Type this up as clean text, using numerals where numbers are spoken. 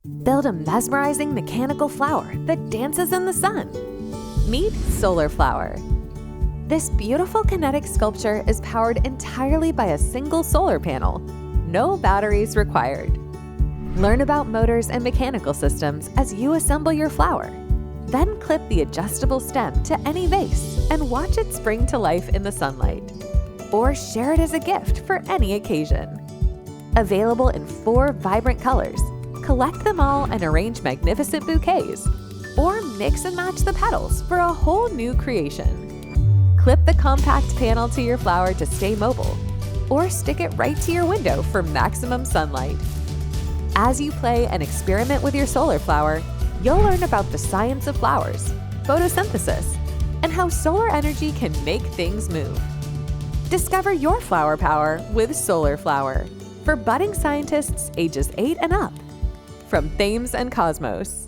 Build a mesmerizing mechanical flower that dances in the sun. Meet SolarFlower. This beautiful kinetic sculpture is powered entirely by a single solar panel. No batteries required. Learn about motors and mechanical systems as you assemble your flower. Then clip the adjustable stem to any vase and watch it spring to life in the sunlight. Or share it as a gift for any occasion. Available in 4 vibrant colors, collect them all and arrange magnificent bouquets. Or mix and match the petals for a whole new creation. Clip the compact panel to your flower to stay mobile, or stick it right to your window for maximum sunlight. As you play and experiment with your solar flower, you'll learn about the science of flowers, photosynthesis, and how solar energy can make things move. Discover your flower power with SolarFlower for budding scientists ages 8 and up. From Thames and Cosmos.